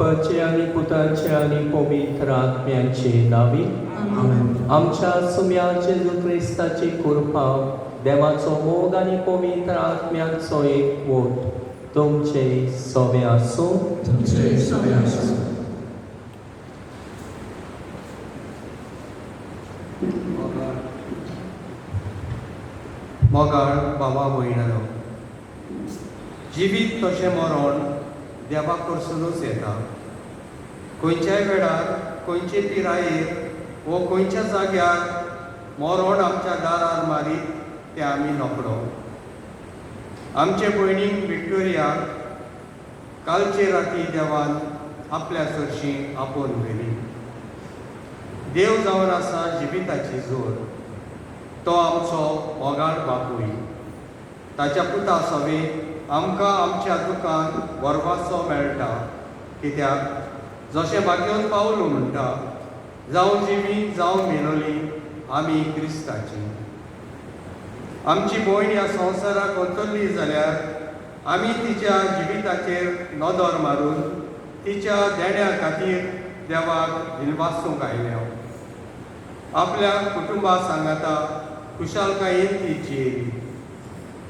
बापाचे आणि पुताचे आणि पवित्र आत्म्याचे नावी आमच्या सुम्या जेजू ख्रिस्ताची कृपा देवाचो मोग आणि पवित्र आत्म्याचो एकवट तुमचे सोबे आसूं. मोगाळ बाबा भयणानो, जिवीत तशें मरण देवा कडसूनच येता. खंयच्याय वेळार खंयचे पिरायेर वो खंयच्या जाग्यार मरण आमच्या दारार मारीत ते आमी नकळो. आमचे भयणीक विक्टोरियाक कालचे राती देवान आपल्या सरशीं आपोवन व्हेली. देव जावन आसा जिविताची जोर. तो आमचो मोगाळ बापूय. ताच्या पुता सवेक आमकां आमच्या दुकान वरवाचो मेळटा. कित्याक जशें बागेवन पावलो म्हणटा, जावं जिवी जावं मेलोली आमी क्रिस्ताची. आमची भयण ह्या संवसाराक वतल्ली जाल्यार आमी तिच्या जिविताचेर नदर मारून तिच्या देण्या खातीर देवाक दिलवासूंक आयल्या. आपल्या कुटुंबा सांगाता खुशालकायेन ती जियेली.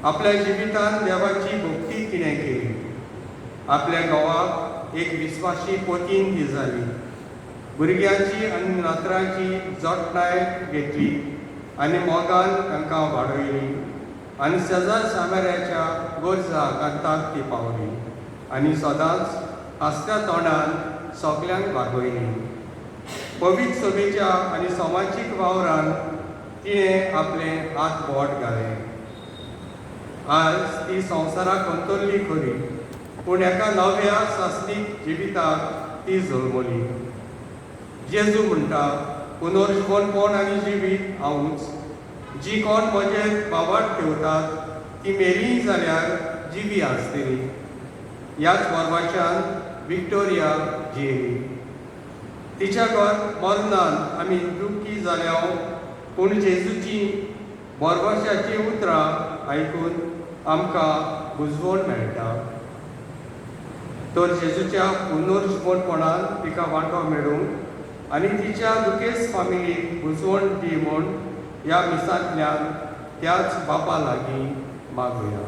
आपल्या जिवितांत देवाची भक्ती तिणें केली. आपल्या घोवाक एक विस्वासी पोतीन ती जाली. भुरग्यांची आनी नातरांची जोडटाय घेतली आनी मोगान तांकां वाडयली आनी शेजार सामेऱ्याच्या गरजा कांताक ती पावली आनी सदांच हास्या तोंडान सगल्यांक भागयली. पवित्र सभेच्या आनी समाजीक वावरान तिणें आपले हात बोट घाले. आज ती संवसाराक अंतरली खरी, पूण एका नव्या सासणीक जिविताक ती जल्मली. जेजू म्हणटा, पुनर्जीवनपण आनी जिवीत हांवूच. जी कोण म्हजेर बाबाट ठेवतात ती मेली जाल्यार जिवी आसतली. ह्याच वरवाच्यान विक्टोरिया जियेली. तिच्या मरणान आमी दुख्खी जाल्या, पूण जेजूची वरवाशाची उतरां आयकून आमकां बुजवण मेळटा. तर जेजूच्या पुनर्जीवनपणान तिका वांटो मेळूंक आनी तिच्या दुखेस्त फामिलीक बुजवण दी म्हूण ह्या मिसांतल्यान त्याच बापा लागीं मागुया.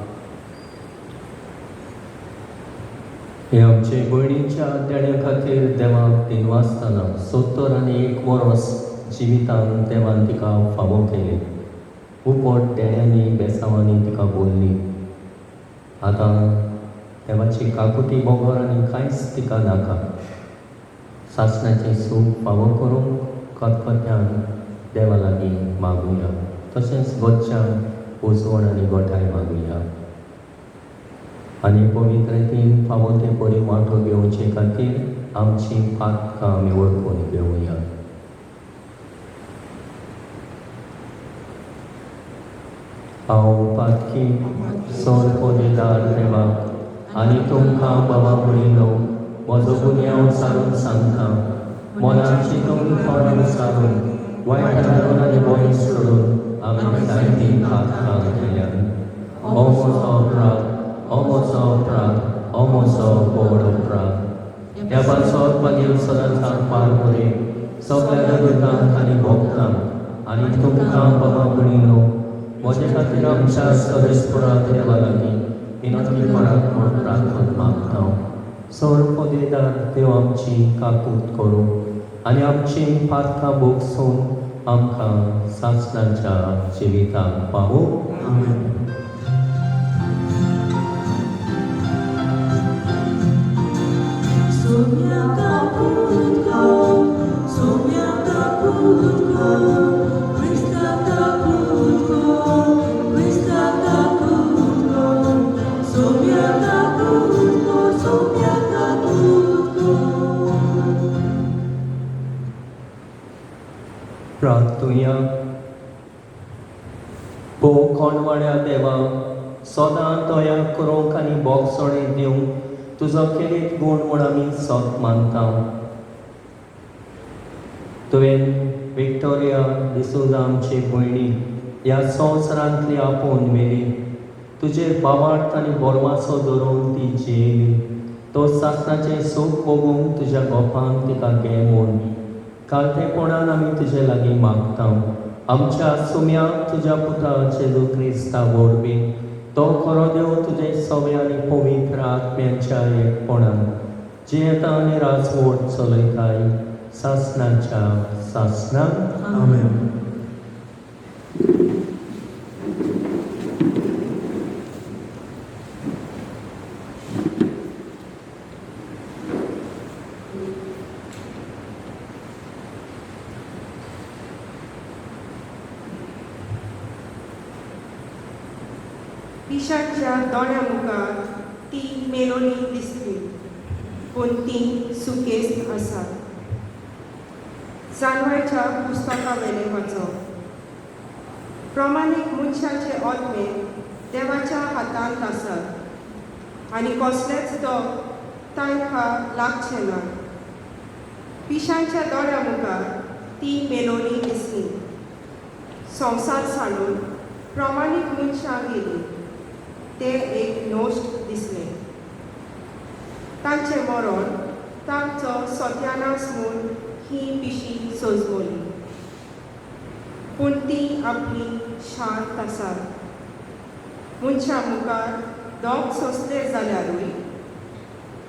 हे आमचे भयणीच्या देण्या खातीर देवाक दिनवासतना 70 वर्स जिवितान देवान तिका फावो केले. उपट देण्यांनी बेसांवांनी तिका बोल्ली. आतां देवाची काकुटी बोगोर आनी कांयच तिका नाका. सासणाचें सूख फावो करूंक खतखत्यान देवा लागीं मागुया. तशेंच गोंयच्यान उजवण आनी गोठाय मागुया. आनी पवित्र रितीन फावो ते बरी वांटो घेवचे खातीर आमची पातकां आमी वळखून घेवया. हांव पातकी सोर पोदेदार देवाक आनी तुमकां बाबा भयणो म्हजो गुन्यांव सारून सांगता. मनान चिंतून तोंडान सारून वायटान आनी बोयस सोडून आमी जायती पातकां केल्यात. हो म्हजो अपराध, हो म्हजो अपराध, हो म्हजो व्हड अपराध. देवाचो मागीर सदांच पार बरे सगळ्या दुतांक आनी भोगतांक आनी तुमकां बाबा भयणो म्हजे खातीर आमच्या सर्वेस्परा देवा लागीं विनंतीपणाक म्हूण प्रार्थना मागता. सोर पोदेदार देव आमची काकूट करूं आनी आमची पातकां भोगसून आमकां सासणाच्या जिविताक पावूं. प्रार्थुया. भोव कोणवाड्या देवा, सदां दया करूंक आनी बोगसणें दिवंक तुजो केलीत गूण म्हूण आमी सोत मानता. तुवें विक्टोरिया डिसोजा आमची भयणी ह्या संवसारांतली आपोवन व्हेली. तुजेर बाबाट आनी बोरमासो धरून ती जियेली. तो सासणाचें सूख भोगूंक तुज्या गोपांक तिका घे म्हूण कालतेपणान आमी तुजे लागीं मागता आमच्या सुम्याक तुज्या पुता जेजू क्रिस्ता वरवीं तो खरो देव तुजे सवे आनी पवित्र आत्म्याच्या एकपणान जियेता आनी राजवट चलयताय सासणाच्या सासणाक आमेन. पिशाच्या दोळ्या मुखार ती मेलोनी दिसली पूण ती सुकेस्त आसा. जानवायच्या पुस्तका वेले वाचप. प्रमाणीक मनशाचे आत्मे देवाच्या हातांत आसात आनी कसलेच दोग तांकां लागचे ना. पिशांच्या दोळ्या मुखार ती मेलोनी दिसली. संवसार साडून प्रमाणीक मनशां गेली. ते एक नोश्ट दिसले. तांचे मरण तांचो सत्यानाश म्हूण ही पिशी सजमली. पूण ती आपली शांत आसात. मनशा मुखार दोग सोंसले जाल्यारूय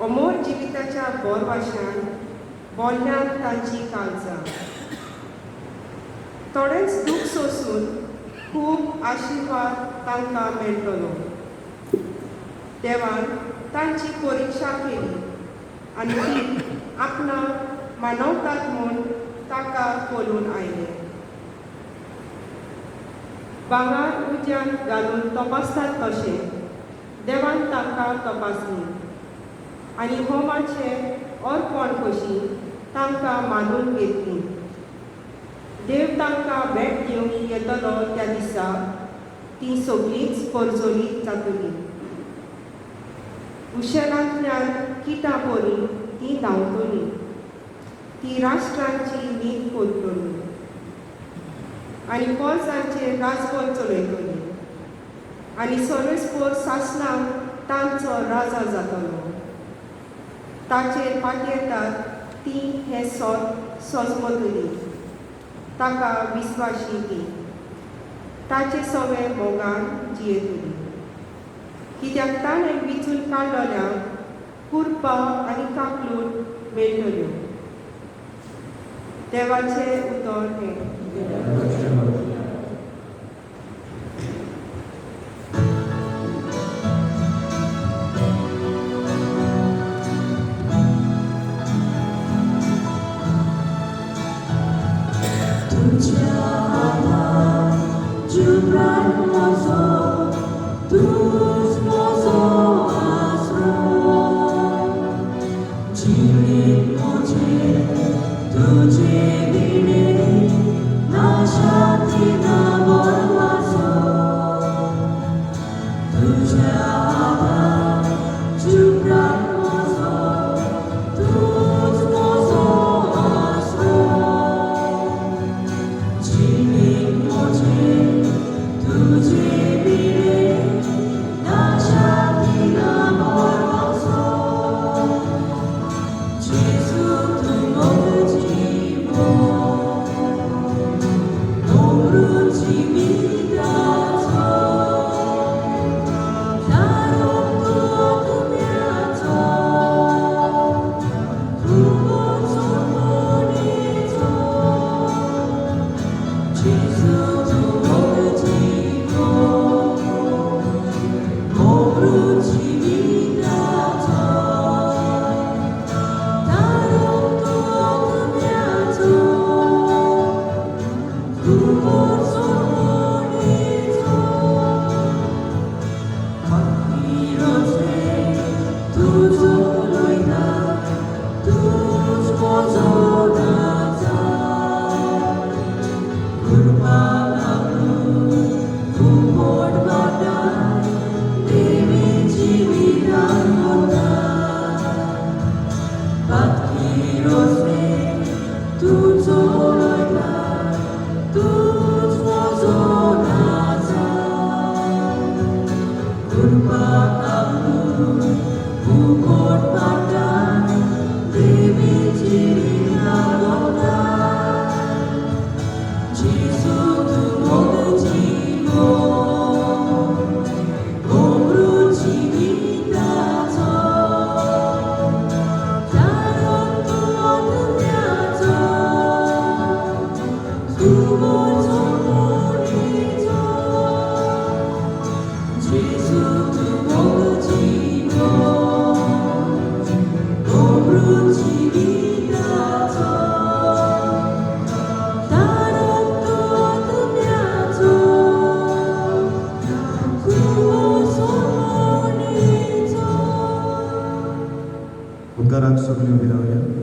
अमोर जिविताच्या बोरवाश्यान बोल्ल्यांत तांची काळजां. थोडेंच दूख सोंसून खूब आशिर्वाद तांकां मेळटलो. देवान तांची परिक्षा केली आनी ती आपणाक मानवतात म्हूण ताका कोलून आयले. भांगर उज्यान घालून तपासतात तशें देवान तांकां तपासली आनी होमाचे अर्पण कशी तांकां मानून घेतली. देव तांकां भेट दिवंक येतलो त्या दिसा ती सगळींच परजोलीत जातली. उशेलांतल्यान किटां परी ती धांवतली. ती राष्ट्रांची न्हीद करतली आनी पोरसांचेर राजवट चलयतली आनी सर्वेस्पोर सासणांक तांचो राजा जातलो. ताचेर पातयेतात ती हे सजमतली. ताका विस्वाशी ती ताचे सवे मोगान जियेतली. कित्याक ताणें विचून काडलेल्यांक कुरपा आनी काकलूट मेळटल्यो. देवाचें उतर हें. Kurba kamu, bukot Bungaran Subliu Vidaya.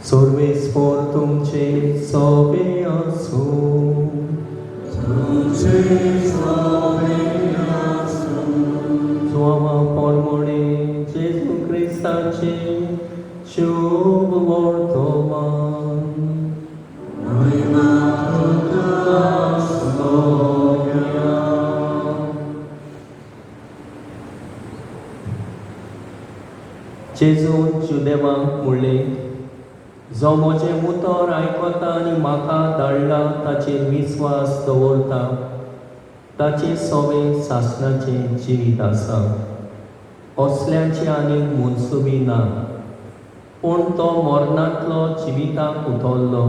Sorbe sportum ce sobe asu. Suama pormone Jesu Christace शुभ वर्तमान जेजून जुदेवांक म्हणलें जो म्हजें उतर आयकता आनी म्हाका धाडला ताचेर विस्वास दवरता ताचे सवें सासणाचें जिवीत आसा असल्याचें आनी मुनसुबी ना पूण तो मरणांतलो जिविताक उठल्लो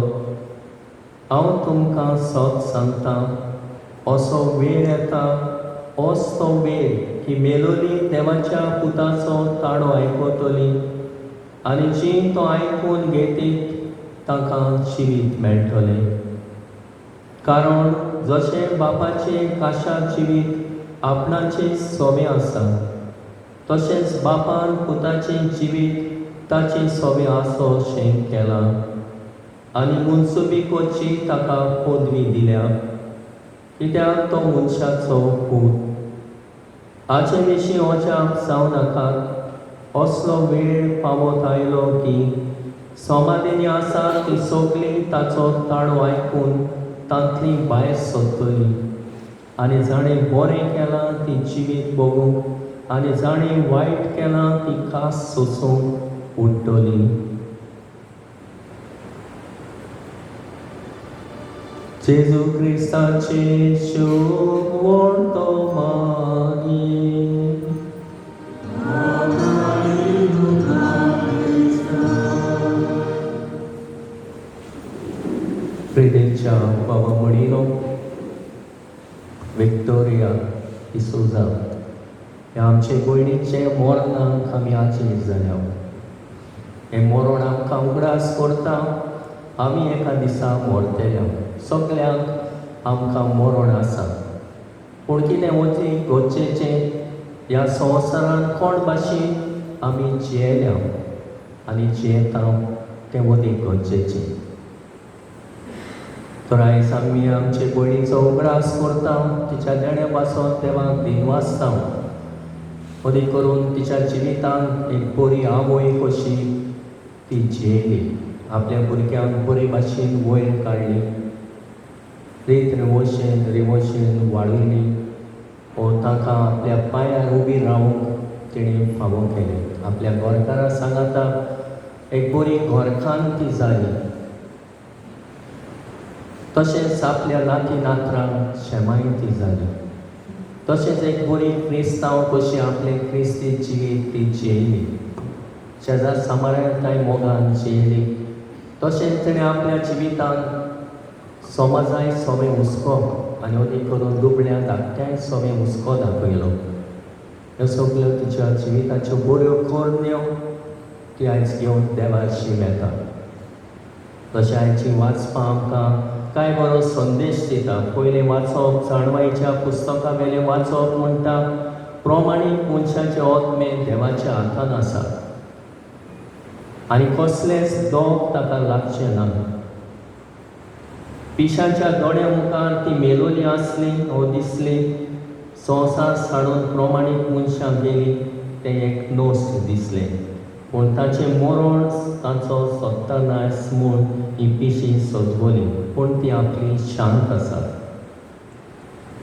हांव तुमकां सत सांगतां असो वेळ येता होच तो वेळ की मेलोली देवाच्या पुताचो ताडो आयकतली आनी जी तो आयकून घेतीत ताका जिवीत मेळटलें कारण जशें बापाचें काशा जिवीत आपणाचें सोबें आसा तशेंच बापान पुताचें जिवीत ताचें सोबें आसो शें केलां आनी मुनसुबीकोची ताका पदवी दिल्या कित्याक तो मनशाचो पूत हाचे विशीं अजाप जावं नाकात असलो वेळ पावत आयलो की समाधीनी आसा ती सगळीं ताचो ताळो आयकून तांतली भायर सरतली आनी जाणें बरें केलां ती जिवीत भोगूंक आनी जाणें वायट केलां ती कास सोसूंक उठ्ठली जेजू क्रिस्ताचे शुभ वर्तमान प्रेदेच्या बाबा मडिनो विक्टोरिया डिसोजा हे आमचे गोंयडीचे मरणाक आमी आजीर जाल्या हे मरण आमकां उगडास करता आमी एका दिसा मरतल्या सगळ्यांक आमकां मरण आसा पूण कितें वती गरजेचें ह्या संवसारान कोण भाशेन आमी जियेल्या आनी जियेता तें वती गरजेचें तर आयज आमी आमचे भयणीचो उगडास करता तिच्या देण्या पासून देवाक दिनवासता मदी करून तिच्या जिवितांत एक बरी आवय कशी ती जियेली आपल्या भुरग्यांक बरे भाशेन वयर काडली रीत रिवोशेन वाडयली वो ताका आपल्या पांयार उबी रावूंक तिणें फावो केलें आपल्या घरकारां सांगाता एक बरी घरकान्न ती जाली तशेंच आपल्या नाती नात्रांक शेमाय ती जाली तशेंच एक बरी क्रिस्तांव कशी आपलें क्रिस्ती जिवीत ती जियेली शेजार सांबाळताय मोगान जियेली तशेंच तिणें आपल्या जिवितांत समाजाय सोबें हुस्को आनी अदी करून दुबळ्या धाकट्याय सोबें हुस्को दाखयलो ह्यो सगल्यो तिच्या जिविताच्यो बऱ्यो करण्यो ती आयज घेवन देवाशी येता. तशें आयची वाचपां आमकां कांय बरो संदेश दिता. पयलें वाचप जाणवायेच्या पुस्तका वेलें वाचप म्हणटा प्रमाणीक मनशाचे आत्मे देवाच्या हातान आसा आनी कसलेच दोग ताका लागचे ना. पिशाच्या दोळ्या मुखार ती मेलोली आसली वो दिसली. संवसार साडून प्रमाणीक मनशां गेली तें एक नोस्त दिसलें. पूण ताचें मरण ताचो सत्तनाश म्हूण ही पिशी सजवली. पूण ती आपली शांत आसा.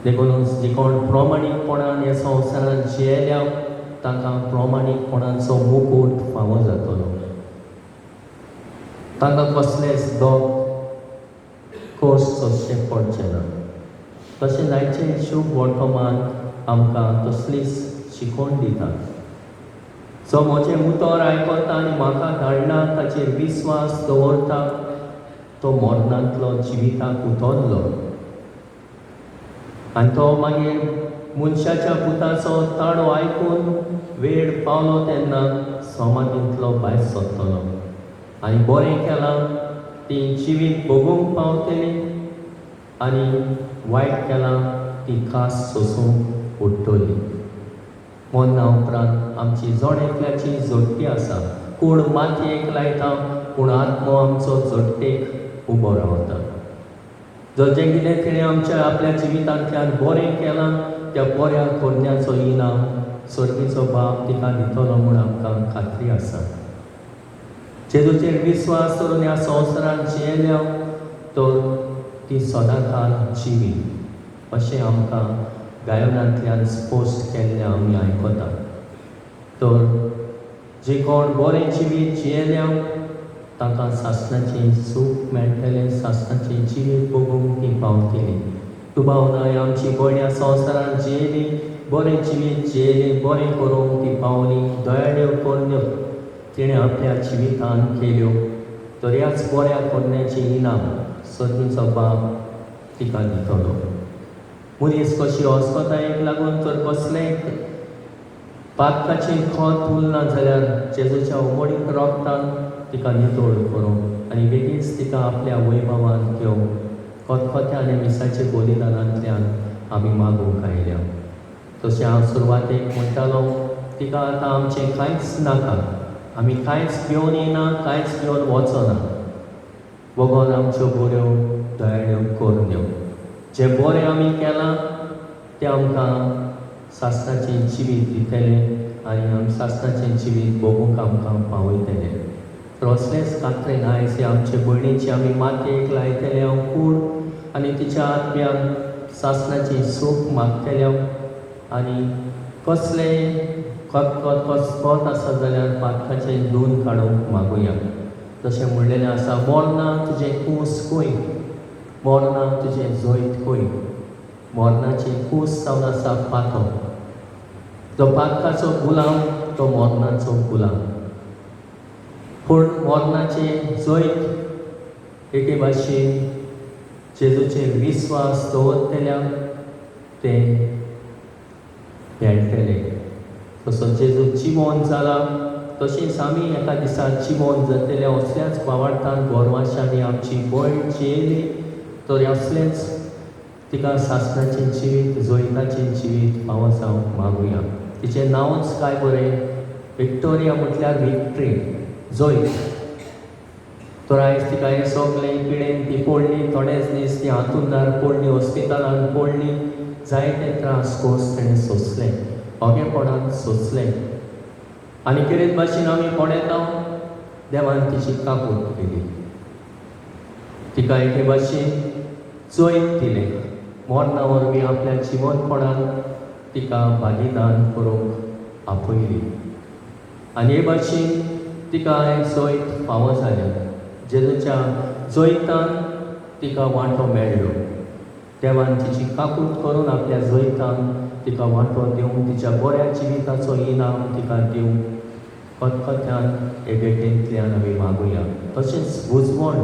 देखून जी कोण प्रमाणीकपणान ह्या संवसारांत जियेल्या तांकां प्रमाणीकपणाचो मुकूट फावो जातलो. तांकां कसलेच दोग कोस सोंसचे पडचे ना. तशें जायचे शुभ वर्तमान आमकां तसलीच शिकवण दिता. जो म्हजें उतर आयकता आनी म्हाका धाडला ताचेर विस्वास दवरता तो मरणांतलो जिविताक उतरलो आनी तो मागीर मनशाच्या पुताचो ताळो आयकून वेळ पावलो तेन्ना समाधींतलो भायर सरतलो आनी बरें केलां ती जिवीत भोगूंक पावतली आनी वायट केलां ती खास सोंसूंक उठतली. मरना उपरांत आमची जोडेंतल्याची जोडटी आसा. कूड मातयेक लायता पूण आत्मो आमचो जोडटेक उबो रावता. जें कितें तिणें आमच्या आपल्या जिवितांतल्यान बरें केलां त्या बऱ्या करण्याचो इनाम सर्गीचो बाब तिका दितलो म्हूण आमकां खात्री आसा. जेजूचेर विस्वास करून ह्या संवसारांत जियेल्या तर ती सदांकाळ जिवी अशें आमकां गायनांतल्यान स्पश्ट केल्लें आमी आयकता. तर जे कोण बरें जिवीत जियेल्या तांकां सासणाचें सूख मेळटलें. सासणाचें जिवीत भोगूंक ती पावतली. तुबावनाय आमची भयण ह्या संवसारांत जियेली, बरें जिवीत जियेली, बरें करूंक ती पावली. दयाळ्यो करण्यो तिणें आपल्या जिवितान केल्यो तर ह्याच बऱ्या करण्याचें इनाम सर्गीचो बाब तिका दितलो. मनीस कशी अस्कोतायेक लागून तर कसलेंय पातकाचें खत उरना जाल्यार जेजूच्या उमळीक रोगतान तिका नितळ करूं आनी बेगीच तिका आपल्या वैभवान घेवं खतखत्या आनी मिसाच्या बलिदानांतल्यान आमी मागूंक आयल्या. तशें हांव सुरवातेक म्हणटालो तिका आतां आमचें कांयच नाका. आमी कांयच घेवन येना, कांयच घेवन वचना. भगवान आमच्यो बऱ्यो दयाळ्यो करण्यो जें बरें आमी केलां तें आमकां सासणाचें जिवीत दितलें आनी आमी सासणाचें जिवीत भोगूंक आमकां पावयतले. तर असलेंच खात्रेन आयज आमचे भयणीची आमी मातयेक लायतले हांव कूड आनी तिच्या आत्म्यान सासणाचें सूख मागतले आनी कसलें खतखत आसा जाल्यार पातकाचें धुवन काडूंक मागुया. जशें म्हणलेलें आसा मोरना तुजें कूस खंय, मोरना तुजें जैत खंय. मोरनाचें कूस जावन आसा पातो. जो पातकाचो गुलाम तो मोरनाचो गुलाम. पूण मोरनाचें जैत एके भाशेन जेजूचेर विस्वास दवरतल्याक तें मेळटलें. तसो जेजू जिवोन जाला तशेंच आमी एका दिसा जिवोन जातले. असल्याच भावार्थान गोरवाशांनी आमची भयण जियेली तर असलेंच तिका सासणाचें जिवीत जैताचें जिवीत फावो जावंक मागुया. तिचें नांवच काय बरें विक्टोरिया म्हटल्यार विक्ट्री जैत. तर आयज तिका हें सगलें पिडेन ती पडली. थोडेच दीस ती हातूंदार पडली, हॉस्पिटलान पडली. जायते त्रास कोर्स ताणें सोंसले, ओगेपणान सोंसलें आनी कितें भाशेन आमी पडयता देवान तिची काकूट केली. तिका एके भाशेन जैत दिलें. मरणा वरवीं आपल्या जिवनपणान तिका बलिदान करूंक आपयली आनी हे भाशेन तिका हें जैत फावो जालें. जेजूच्या जैतान तिका वांटो मेळ्ळो. देवान तिची काकूट करून आपल्या जैतान तिका वांटो दिवंक तिच्या बऱ्या जिविताचो इनाम तिका दिवंक खतखत्यान हे भेटेंतल्यान आमी मागुया. तशेंच बुजवण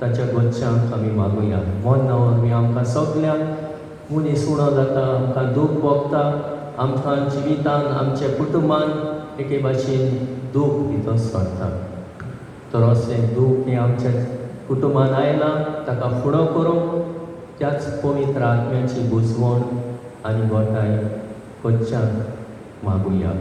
ताच्या गोच्च्यांक आमी मागुया. मरणा वरवीं आमकां सगल्यांक मनीस उणो जाता, आमकां दूख भोगता, आमकां जिवितान आमच्या कुटुंबान एके भाशेन दूख भितर सरता. तर अशें दूख हें आमच्या कुटुंबान आयलां ताका फुडो करूंक त्याच पवित्र आत्म्याची बुजवण आनी गोठाय खंयच्यान मागुया.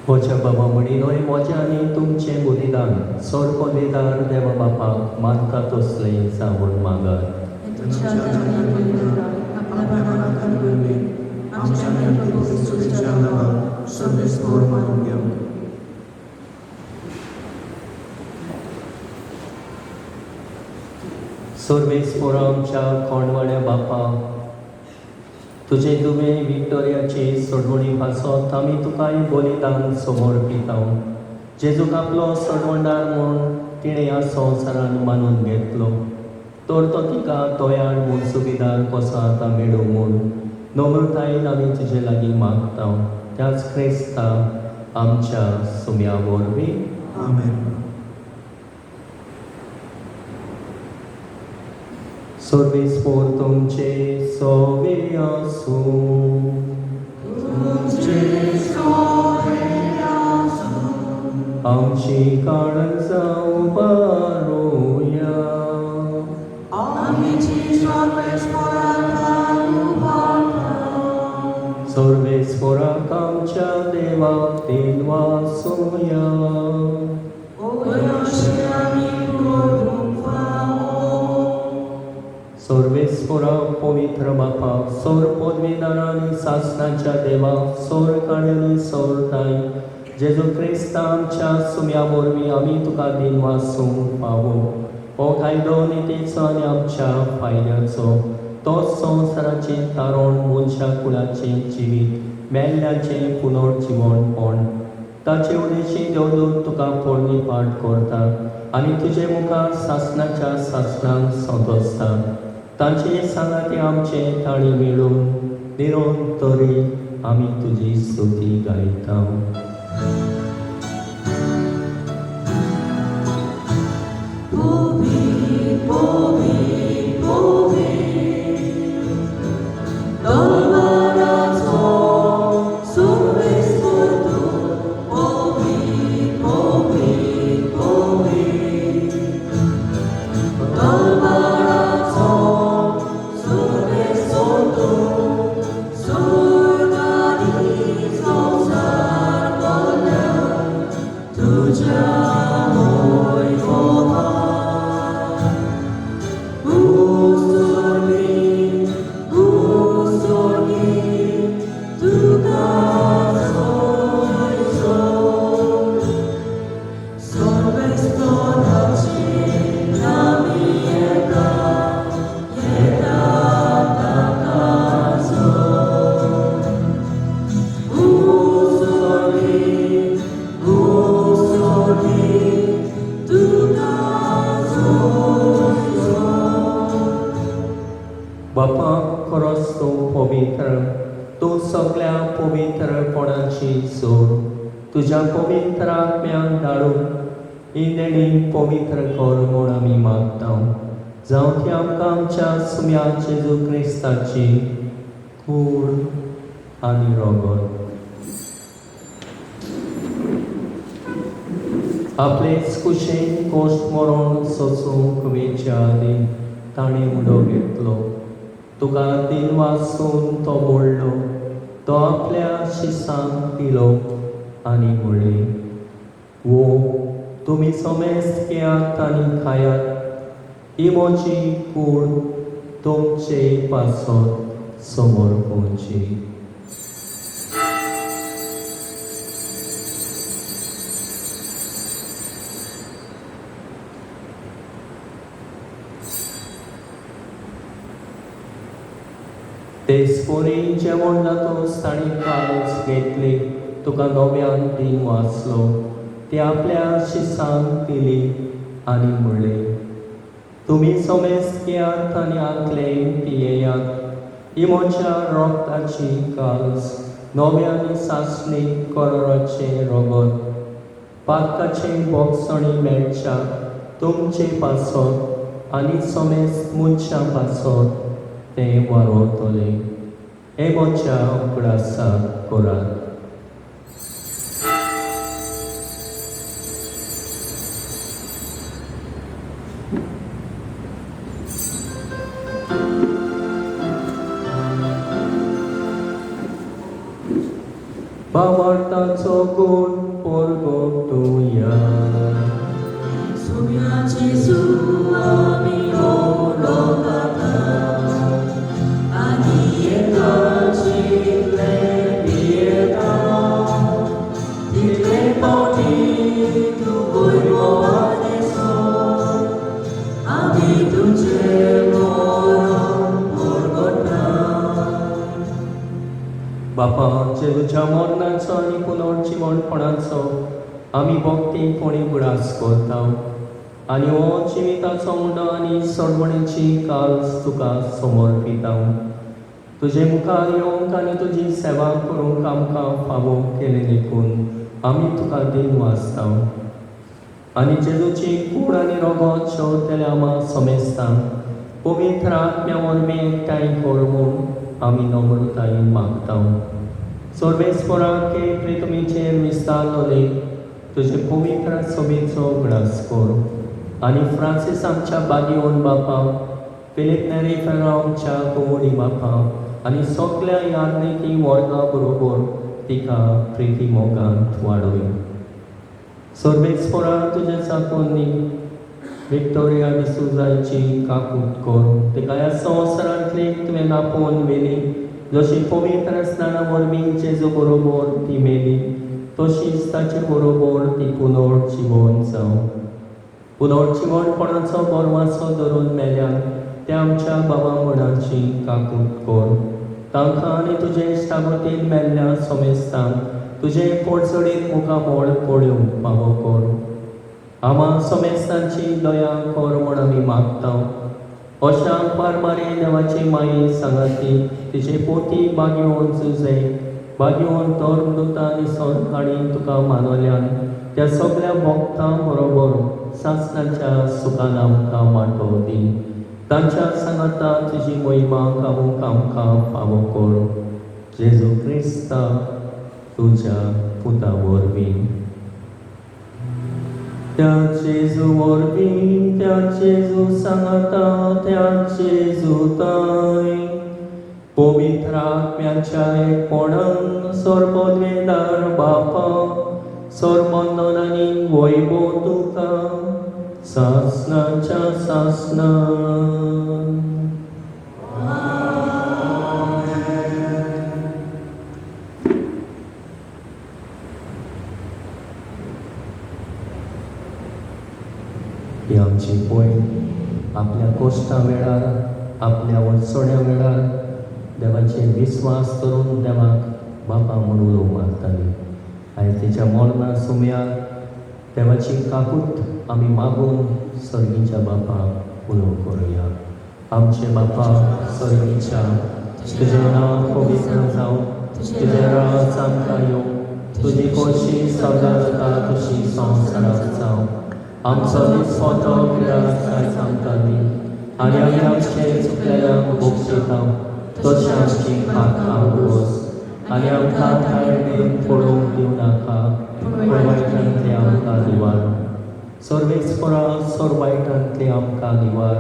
म्हज्या बाबा म्हणिनोय म्हजें आनी तुमचें बलिदान सोरपदेदार देवा बापाक मानता तसलें जावून मागात. तुझ्या आपल्या मनाला घडवले आमच्या प्रभू ख्रिस्ताच्या नावात सर्वेस्वर मानून घ्या. सर्वेस्वर आमच्या कोणवाड्या बापा, तुझे तुवें विक्टोरियाची सोडवणी भासत आमी तुका बलिदान समर्पिता. जेजूक आपलो सोडवणदार म्हूण तिणें ह्या संवसारान मानून घेतलो, तर तो तिका तोयार म्हूण सुबेदार कसो आतां मेळूं म्हूण नम्रतायेन आमी तुजे लागीं मागता. त्याच क्रिस्ता आमच्या सुम्या वरवीं. आमेन. सर्वेस्वर तुमचे सोवे आसूं. आमची काळजां उबारूया. सर्वेस्वराक आमच्या देवाक देन वासुया. सर्वेस्वरा पवित्र बापा, सौर पदवीदार आनी सासणाच्या देवा, सौर काळ आनी सौर ताय, जेजू क्रिस्ता आमच्या सुम्या वरवीं आमी तुका दिन वासूंक पावो. हो कायदो नितीचो आनी आमच्या फायद्याचो, तो संवसाराचें तारण, मनशा कुळाचें जिवीत, मेल्ल्याचें पुनर्जिवणपण, ताचे उदेशी देवदूत तुका पोरणी पाठ करतात आनी तुजे मुखार सासणाच्या सासणांक सोंतोसतात. तांचे सांगाते आमचे ताळी मेळून निरंतरी आमी तुजी स्तुती गायता. Sorgani, पवित्रपणाची सोड तुझ्या पवित्र आत्म्यान धाडून इंदेणी पवित्र कर म्हूण आमी मागता जावं ती आमकां आमच्या सुम्या जेजू क्रिस्ताची कूड आनी रगत आपलेच कुशेन कोश्ट मरण सोसूंक वेच्या आदी ताणें उडो घेतलो तुका दिन वाचून तो मोडलो तो आपल्या शिसांक दिलो आनी म्हणले वो तुमी समेस्त घेयात आनी खायात ही म्हजी कूड तुमचे पासत समोर पोवची तेसपोरी जेवण जातोच ताणें काळज घेतली तुका नव्यान दिन वाचलो ती आपल्या शिसांक दिली आनी म्हणले तुमी समेस्त घेयात आनी आंतले पियेयात ही म्हज्या रोगताची काळज नव्यान सासणी कोराचे रगत पातकाचे बोगसणी मेळच्या तुमचे पासत आनी समेस्त मनशां पासत ते वारोतले हे म्हज्या उगडासाक करात भावार्थाचो गूण परगटुया सुम्या जेजू आमी ओळखता आनी एका चिंतले पियेता तितले पावटी तूं गोंयवादेसो आमी तुजें मरण परगटता बापा जेजूच्या मरणाचो आनी पुनर्जिवणपणाचो आमी भक्तीपणी उगडास करता आनी हो जिविताचो उंडो आनी सडवणेची काळज तुका समर्पिता तुजे मुखार येवंक आनी तुजी सेवा करूंक आमकां फावो केले देखून आमी तुका दिन वाचता आनी जेजूची कूड आनी रगत शेवतेल्या आमा समेस्तांक पवित्र आत्म्या वरवीं एकठांय कर म्हूण आमी नम्रतायेन मागता सर्वेस्पराके प्रितमीचेर विस्तारलोले तुजे पवित्र सभेचो उगडास कर आनी फ्रांसीस आमच्या बागीवन बापा फिलीप नेरी फेरांच्या कोवडी बापा आनी सगल्या याज्ञिकी वर्गा बरोबर तिका प्रिती मोगांत वाडय सर्वेस्परा तुजे चाकोनी विक्टोरिया डिसुजाची काकूट कर तिका ह्या संवसारांतली तुवें नापोवन व्हेली जशी पवित्र स्नाना वरवीं जेजू बरोबर ती मेली तशीच ताचे बरोबर ती पुनर्जिवन जावं पुनर्जिवणपणाचो बोरवासो धरून मेल्यान त्या आमच्या बाबा मणाची काकूट कर तांकां आनी तुजे इश्टागतीन मेल्ल्या समेस्तांक तुजे पडसडीत मुखामोळ पळोवंक फावो कर आमा समेस्तांची दया कर म्हूण आमी मागता अशा पारमारे देवाची माये सांगाती तिचे पोती बागीवन झुजे बागीवन तोरमदूता आनी सोनकाळी तुका मानवल्यान त्या सगळ्या भक्तां बरोबर सासणाच्या सुखान आमकां वांटो दी तांच्या सांगाता तुजी महिमा गावूंक आमकां फावो कर जेजू क्रिस्ता तुज्या पुता वरवीं त्या जेजू वरवीं त्या जेजू सांगाता त्या जेजू ताय पवित्र आत्म्याच्या एकपणान सर्वद्वेदार बापा सर्वंदन आनी वैभव तुका सासणाच्या सासणान ही आमची पळय आपल्या कोश्टा वेळार आपल्या वचोण्या वेळार देवाचेर विस्वास करून देवाक बापा म्हणून उलोवंक मागताली आयज तिच्या मरणा सुम्यार देवाची काकूट आमी मागून सर्गीच्या बापाक उलोव करुया आमचे बापा सर्गीच्या तुजें नांव पवित्र जावं तुझेरा सांगतायो तुझी कोशी सगळता तुशी संवसाराक जावं आमचो दिसपतो गिराय सांगताली आनी आमी आमचे चुकलेल्यांक बोगशिता तशें आमची पाखां उडोस आनी आमकां थायबीन पडोवंक दिवं नाका पूण वायटांतले आमकां निवार सर्वेस्परा वायटांतले आमकां निवार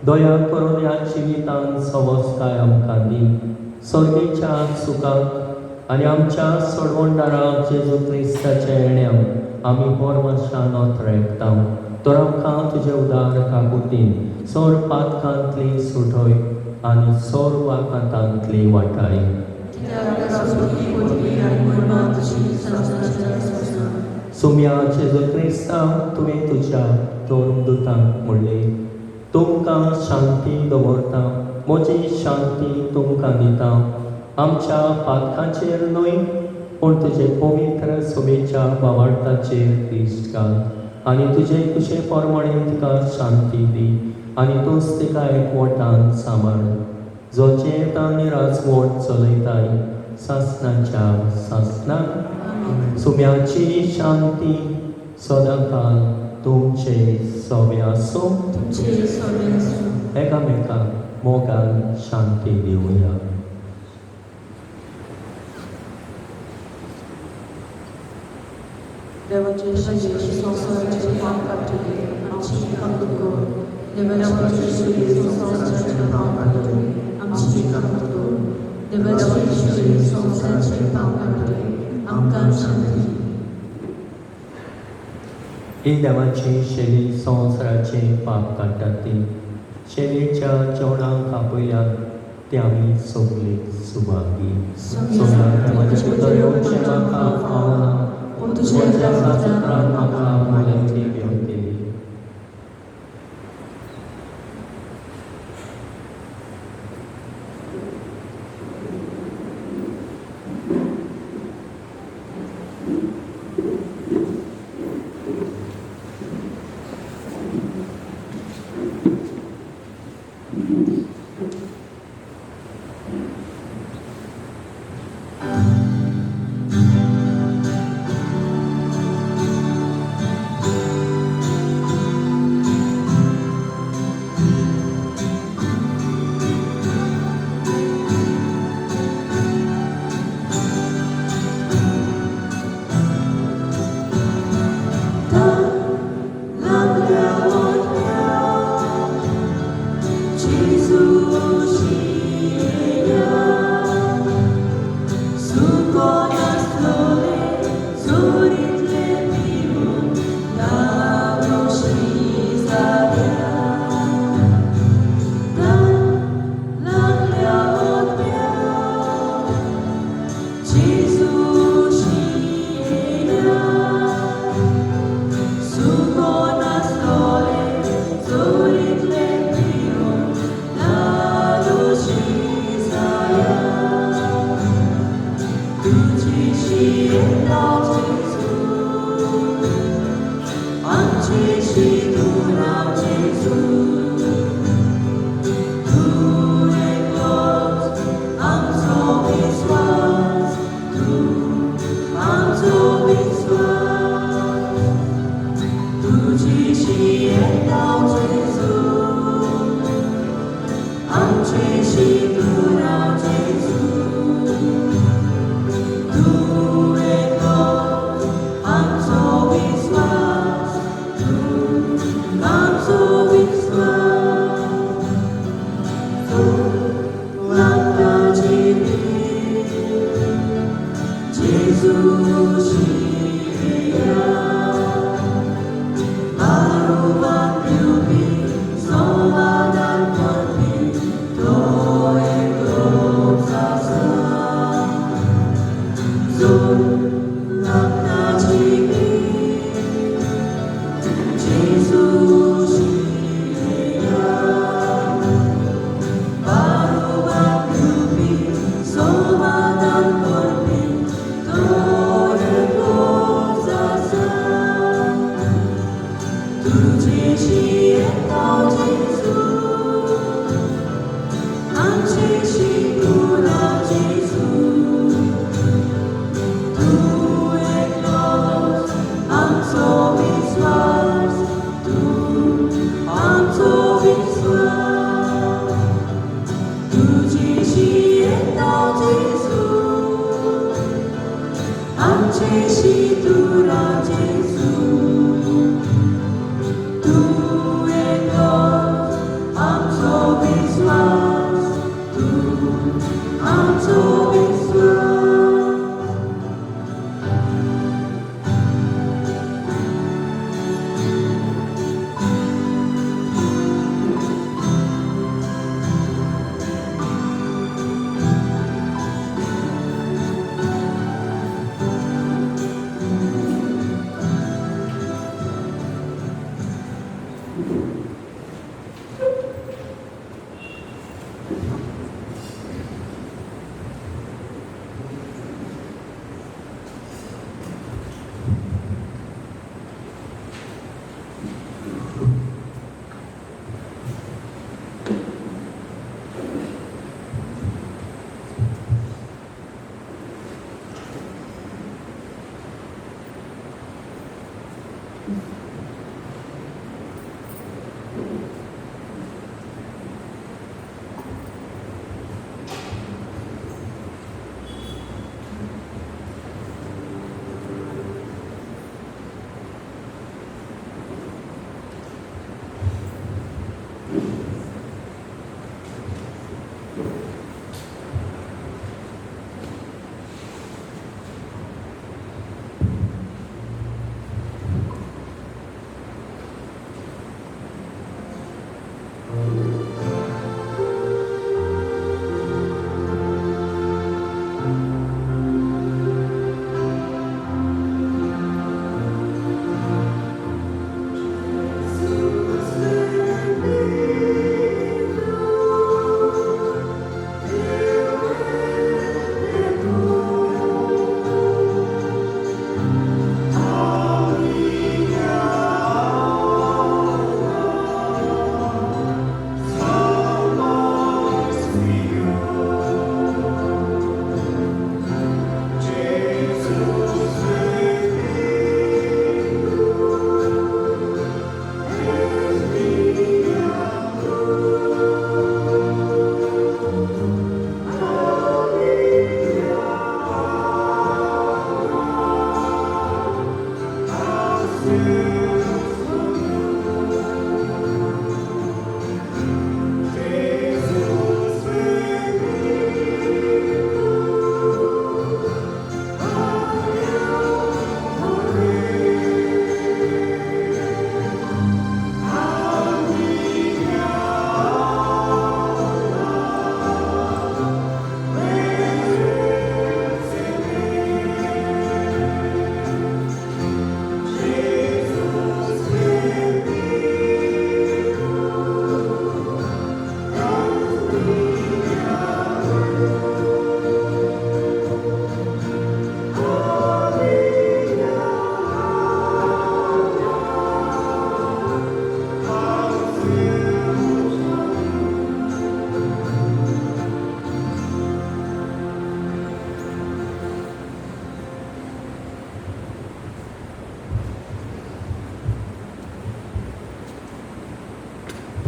दया करून ह्या जिवितांत सवस्ताय आमकां दी सर्गेच्या सुखाक आनी आमच्या सोडवणदाराक जेजू क्रिस्ताच्या येण्याक आमी परमशानत रेखता तर आमकां तुजे उदार काकुतीन सोर पातकांतली सुटय आनी सोर वाकांतांतली वाटाय सुम्या जेजू क्रिस्तांव तुवें तुज्या दोन दुतांक म्हणले तुमकां शांती दवरता म्हजी शांती तुमकां दिता आमच्या पातकांचेर न्हय पूण तुजे पवित्र सोबेच्या बावार्थाचेर दिश्ट घाल आनी तुजे कुशे प्रमाणे तिका शांती दी आनी तूंच तिका एकवटान सांबाळ जो चेत आनी राजवट चलयताय सासणाच्या सासणाक सुम्याची शांती सदांकाल तुमचे सोबे आसूं एकामेकाक मोगान शांती दिवया देवाचे श्री संसाराचे पाप काढले आमची कामतो देवाचे श्री संसाराचे पाप काढले आमची कामतो देवाचे श्री संसाराचे पाप काढले आमकां शांती ही देवाची शैली संवसाराचे पाप काडटात ती शैलीच्या जेवणाक आपयल्यान ते आमी सगळी सुभागी देवाचे पुत्र येवचे म्हाका फावना पूण तुजे सत्रान म्हाका मोलाची घेवन केली राजेशी तू राजेसु तू येतो आमचो विश्वास तू आमचो विश्वास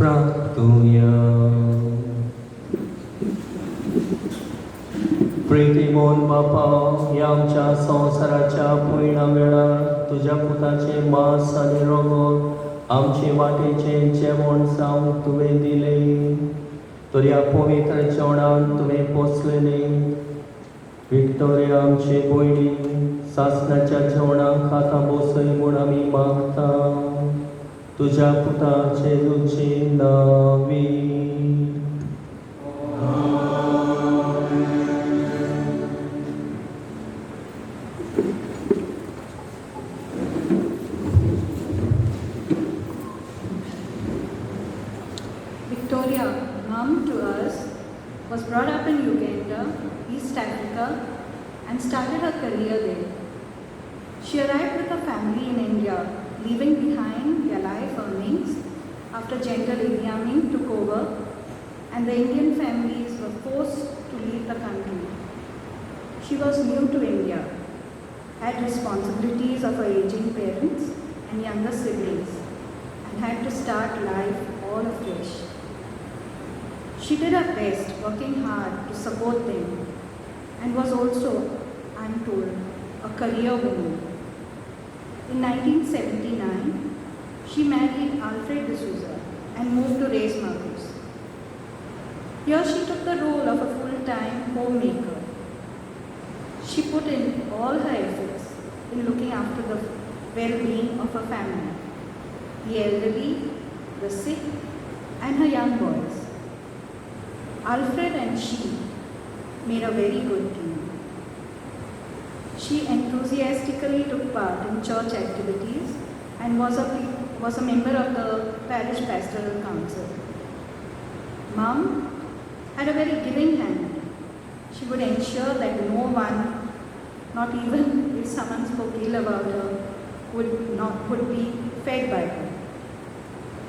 प्रार्थूया. प्रीतीमोन बापा, ह्या आमच्या संवसाराच्या पयल्या वेळार तुज्या पुताचे मांस आनी रगत आमचे वाटेचें जेवण जावंक तुवें दिलें. तर ह्या पवित्र जेवणांत तुवें पोसलेली विक्टोरिया आमची भयणी सासणाच्या जेवणाक खाता बसय म्हूण आमी मागता. तुज्या पुता जेजूची नांवी. Victoria, mom to us, was brought up in Uganda, East Africa, and started her career there. She arrived with her family in India, leaving behind their life earnings after General Idi Amin took over, and the Indian families were forced to leave the country. She was new to India, had responsibilities of her aging parents and younger siblings, and had to start life all afresh. She did her best, working hard to support them, and was also untold. a career woman. In 1979, she married Alfred D'Souza and moved to Reis Magos. Here she took the role of a full-time homemaker. She put in all her efforts in looking after the well-being of her family, the elderly, the sick, and her young boys. Alfred and she made a very good team. She enthusiastically took part in church activities and was a member of the parish pastoral council. Mom had a very giving hand. She would ensure that no one, not even if someone spoke ill about her, would be fed by her.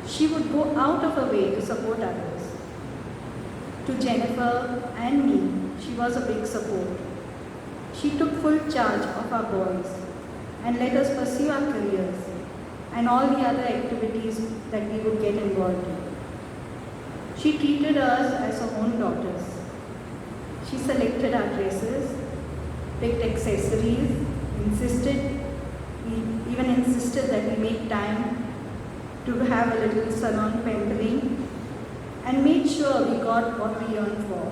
She would go out of her way to support others. To Jennifer and me, she was a big support. She took full charge of our boys and let us pursue our careers and all the other activities that we would get involved in. She treated us as her own daughters. She selected our dresses, picked accessories, even insisted that we make time to have a little salon pampering, and made sure we got what we yearned for.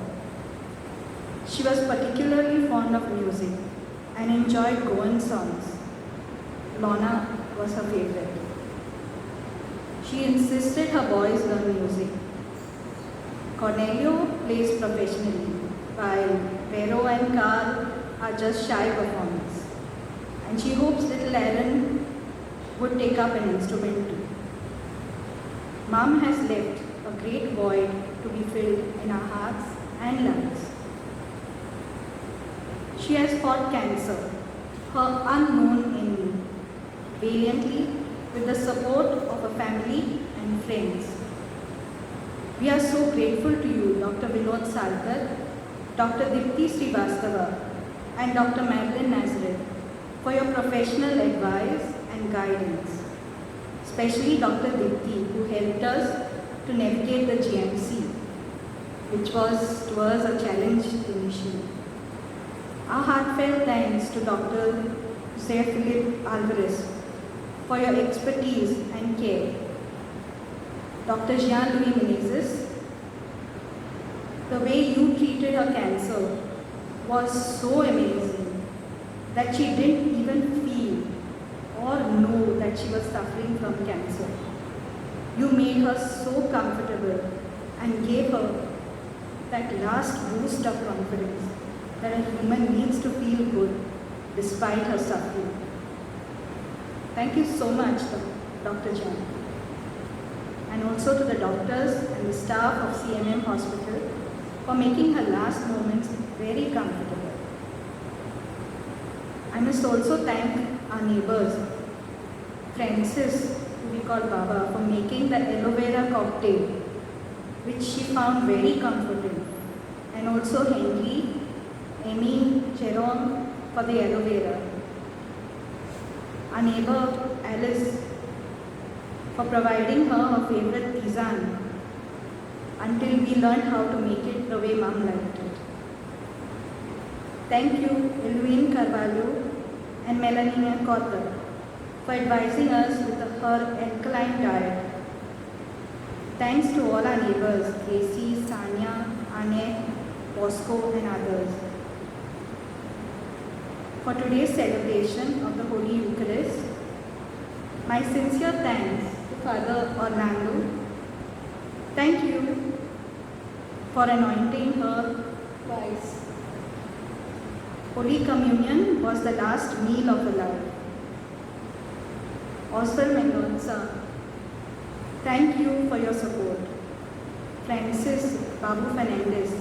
She was particularly fond of music and enjoyed Goan songs. Lorna was her favorite. She insisted her boys learn music. Cornelio plays professionally, while Vero and Carl are just shy performers. And she hopes little Aaron would take up an instrument too. Mom has left a great void to be filled in our hearts and lives. She has fought cancer, her unknown enemy, valiantly with the support of her family and friends. We are so grateful to you, Dr. Vinod Salkar, Dr. Dipti Srivastava, and Dr. Madeline Nazareth, for your professional advice and guidance, especially Dr. Dipti, who helped us to navigate the GMC, which was to us a challenge initially. Our heartfelt thanks to Dr. Jose Philip Alvarez for your expertise and care. Dr. Jean-Louis Menezes, the way you treated her cancer was so amazing that she didn't even feel or know that she was suffering from cancer. You made her so comfortable and gave her that last boost of confidence that a human needs to feel good despite her suffering. Thank you so much, Dr. John. And also to the doctors and the staff of CMM Hospital for making her last moments very comfortable. I must also thank our neighbors, Francis, who we call Baba, for making the aloe vera cocktail, which she found very comforting, and also Henry, Amy, Jerome for the aloe vera. Our neighbor Alice for providing her favorite tisane until we learned how to make it the way Mom liked it. Thank you, Eluine Carvalho and Melanie Cotter, for advising us with her alkaline diet. Thanks to all our neighbors, Casey, Sanya, Annette, Bosco, and others. For today's celebration of the Holy Eucharist, my sincere thanks to Father Orlando. Thank you for anointing her twice. Holy Communion was the last meal of her life. Oswald Mendonca, thank you for your support. Francis, Babu Fernandez,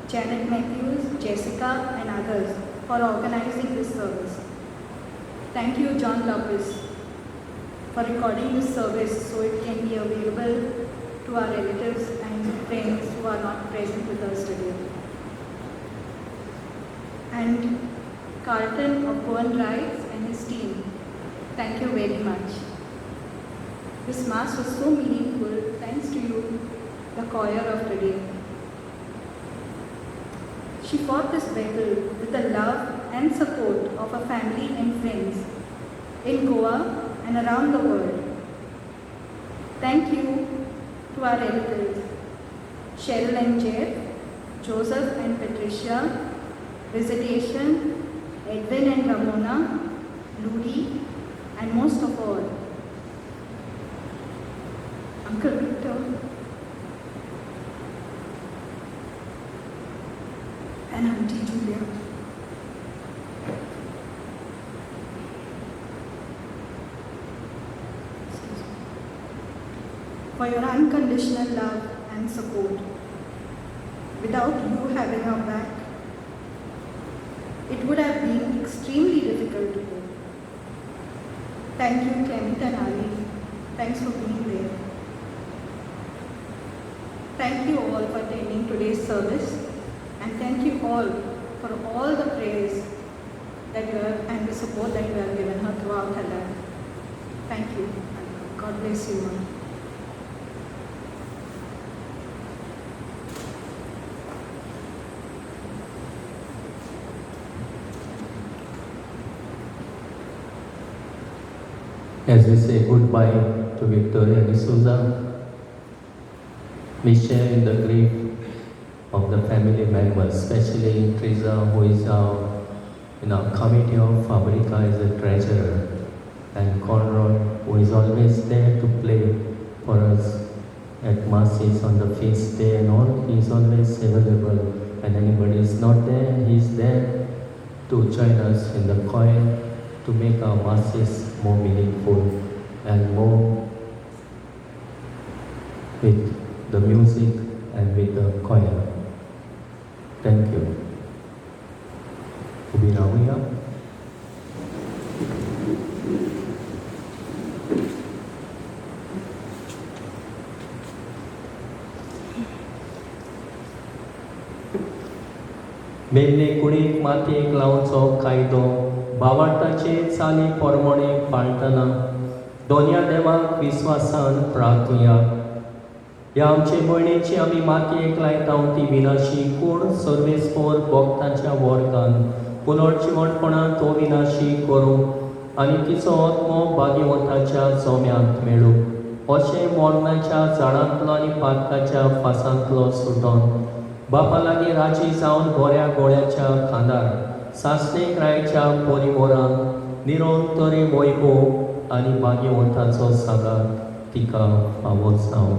Janet Matthews, Jessica, and others for organizing this service. Thank you, John Lopez, for recording this service so it can be available to our relatives and friends who are not present with us today. And Carlton of Goan Rides and his team, thank you very much. This Mass was so meaningful thanks to you, the choir of today. She fought this battle with a love and support of our family and friends in Goa and around the world. Thank you to our relatives, Cheryl and Jeff, Joseph and Patricia, Visitation, Edwin and Ramona, Ludi, and most of all, Uncle Victor and Auntie Julia. For your unconditional love and support. Without you having our back, it would have been extremely difficult to go. Thank you, Clement and Ali. Thanks for being there. Thank you all for attending today's service, and thank you all for all the prayers that you have and the support that you have given her throughout her life. Thank you. God bless you all. As we say goodbye to Victoria D'Souza, we share in the grief of the family members, especially Teresa, who is in our committee of Fabrica as a treasurer, and Conrad, who is always there to play for us at masses on the feast day and all. He is always available. When anybody is not there, he is there to join us in the choir to make our masses more meaningful and more with the music and with the choir. Thank you. Ubinawiya. मेल्ले कुडीक मातयेक लावचो कायदो भावार्थाचे चाली पोरमोणे पाळटना दोनया देवाक विस्वासान प्रार्थुया. ह्या आमचे भयणीची आमी मातयेक लायता ती विनाशी कूड सर्वेस्पोर भक्तांच्या वर्गान पुनर्जिवणपणान तो विनाशी करूं आनी तिचो आत्मो भाग्यवंताच्या जोम्यांत मेळूं. अशें मोरणाच्या झाडांतलो आनी पातकाच्या फासांतलो सुटोन बापा लागीं राजी जावन गोऱ्या गोळ्याच्या खांदार सासणेक रायच्या पोरिमोरान निरंतरी वैभव आनी भाग्यवंताचो सागर तिका फावो जावं.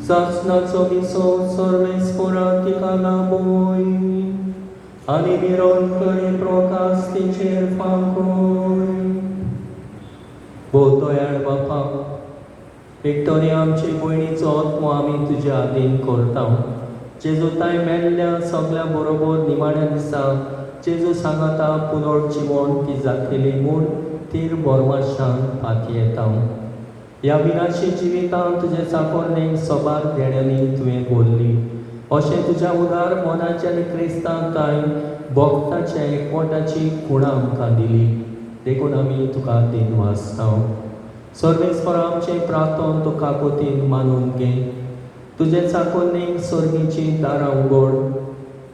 Zasnaco viso sorves poratica laboi, ani nirontore procasticer fancoi. बोतोयाळ बापा, विक्टोरिया आमचे भयणीचो आत्मो आमी तुज्या आदीन करता. जेजू ताय मेल्ल्या सगल्या बरोबर निमाण्या दिसा जेजू सांगता पुनर्जीवन ती जातली म्हूण तीर बोरवाशान फाती येता ह्या विनाशी जिवितांत तुजे चाकोरणे सोबार देण्यांनी तुवें गोरली अशें तुज्या उदार मोनाचे आनी क्रिस्तांताय भक्ताच्या एकवटाची खुणां आमकां दिली देखून आमी तुका दिन वाजता सर्वेस्वर आमचे प्रार्थन तुका कोतीन मानून घे तुजे चाकोरणे सर्गीची दारां उगड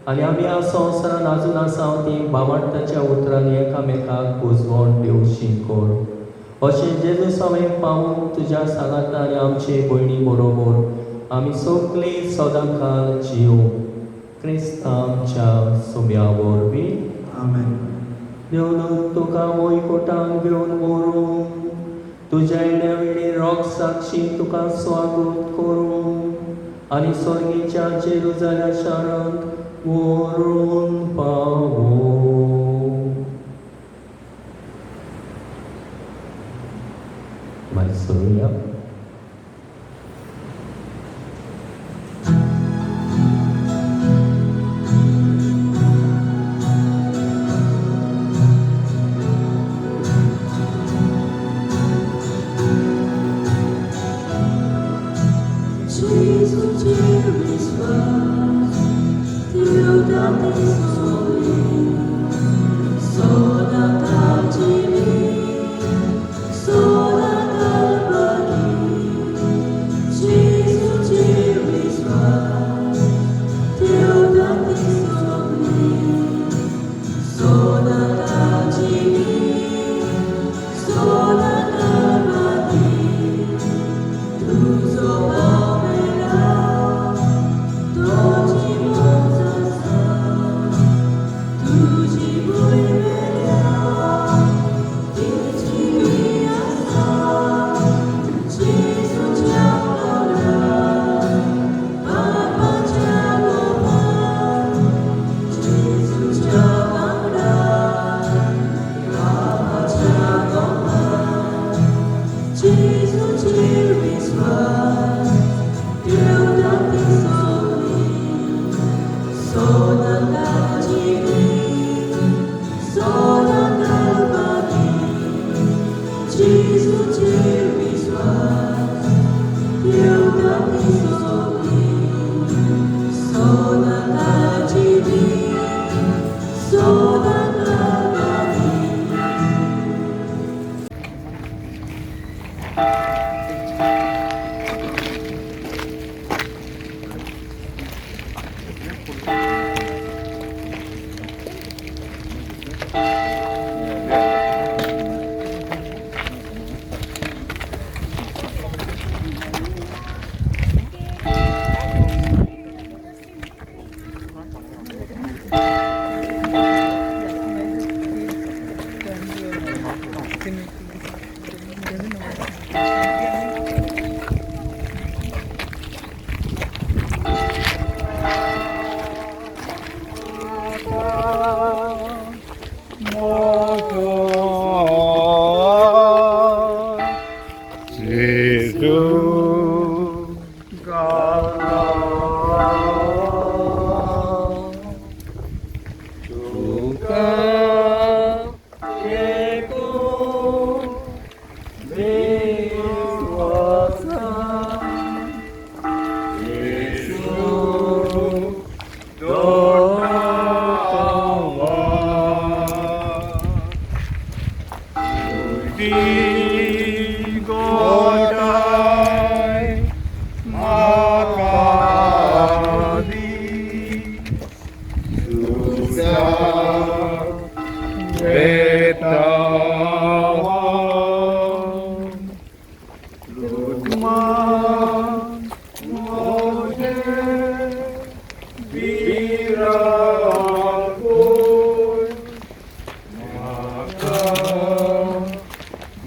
आनी आमी ह्या संवसारान आजून आसा ती भावार्थाच्या उतरांनी एकामेकाक उजवण दिवची कोर अशें जेजूस हांवें पावून तुज्या सांगातार आमचे भयणी बरोबर आमी सगळीं सदां काल जियो क्रिस्तांच्या सुम्या वरवीं आमेन. देवून तुका वैकुंठान घेवन व्हरून तुज्या येण्या वेळी रोग साक्षी तुका स्वागत करूं आनी स्वर्गीच्या जेरुजाल्या शारांत व्हरून पावूं. मायसोरिया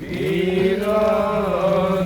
Mira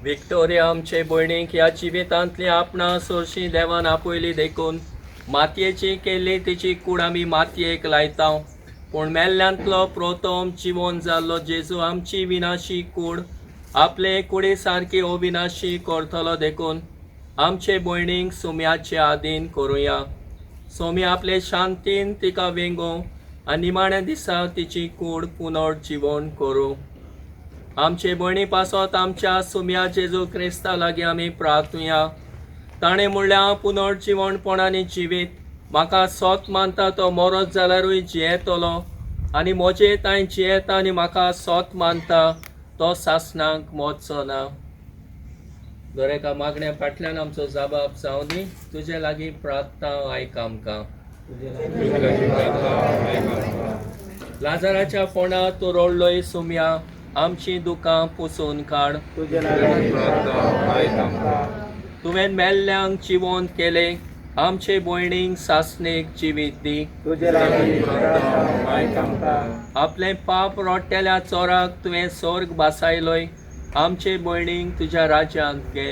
विक्टोरिया आमचे भयणीक ह्या जिवितांतली आपणा सोरशी देवान आपयली देखून मातयेची केल्ली तिची कूड आमी मातयेक लायता, पूण मेल्ल्यांतलो प्रथम जिवंत जाल्लो जेजू आमची विनाशी कूड आपले कुडी सारकी अविनाशी करतलो देखून आमचे भयणीक सुम्याचे आदीन करुया. सोमी आपले शांतीन तिका वेंगो आनी निमाण्या दिसा तिची कूड पुनर्जीवन करूं. आमचे भयणी पासत आमच्या सुम्या जेजू क्रिस्ता लागीं आमी प्रार्थुया. ताणें म्हणल्या पुनर्जीवणपणांनी जिवीत म्हाका सोत मानता तो मरत जाल्यारूय जियेतलो आनी म्हजे ताय जियेता आनी म्हाका सोत मानता तो सासणांक मोडचो ना. दरेका मागण्या फाटल्यान आमचो जबाब जावं दी. तुजे लागीं प्रार्थना आयक आमकां. लाजाराच्या फोंडा तूं रोडलोय सुम्या आमची दुकां पुसून काड. तुवें मेल्ल्यांक जिवंत केले आमचे भयणीक सासणेक जिवीत दी. आपले पाप रोट्टेल्या चोराक तुवें स्वर्ग बासायलोय आमचे भयणीक तुज्या राज्यांत घे.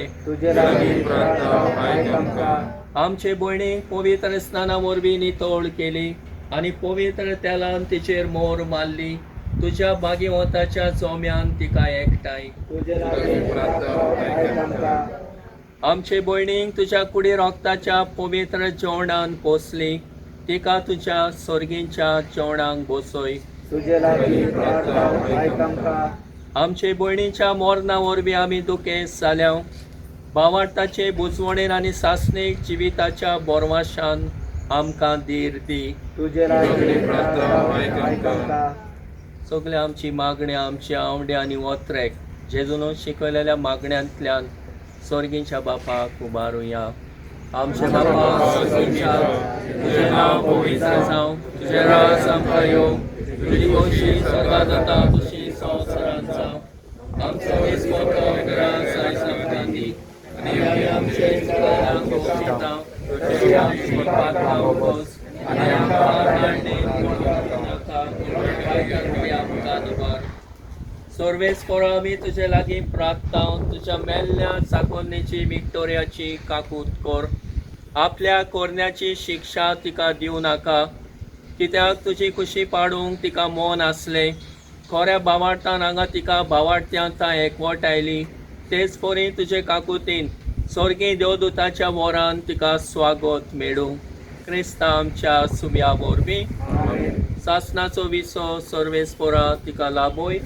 आमचे भयणीक पवित्र स्नाना वरवीं नितळ केली आनी पवित्र तेलान तिचेर मोर मारली. तुज्या भागीवताच्या जोम्यान तिका एकठांय. आमचे भयणीक तुज्या कुडी रोगताच्या पवित्र जेवणान पोसली. तिका तुज्या सर्गींच्या जेवणाक बसय. आमचे भयणीच्या मोरणा वरवीं आमी दुखेस जाल्या. भावार्थाचे बुजवणेन आनी सासणेक जिविताच्या बोरवाशान आमकां धीर दी. सगळ्या आमची मागण्या आमच्या आवड्या आनी वत्रेक जेजून शिकयलेल्या मागण्यांतल्यान स्वर्गीच्या बापाक उबारुया. आमचे बापा स्वर्गीच्या, तुजें नांव पवित्र जावं, तुजें राज आमकां येवं, तुजी खोशी स्वर्गांत जाता तशी संवसारांत जावं. आमचो दिसपट्टो आज आमकां दी आनी आमचे चुकांक दोशिता तशी आमची पातळां उगोस आनी सर्वेस्परा आमी तुजे लागीं प्रार्थना तुज्या मेल्ल्या साकोन्नेची विक्टोरियाची काकूत कर. आपल्या कोरण्याची शिक्षा तिका दिवं नाका, कित्याक तुजी खुशी पाडूंक तिका मोन आसले. खोऱ्या भावार्थान हांगा तिका भावार्थ्यांत एकवट आयली. तेच परी तुजे काकुतीन स्वर्गीय देवदूताच्या वरान तिका स्वागत मेळूं. क्रिस्ता आमच्या सुम्या वरवीं सासणाचो विसो सर्वेस्परा तिका लाबोय.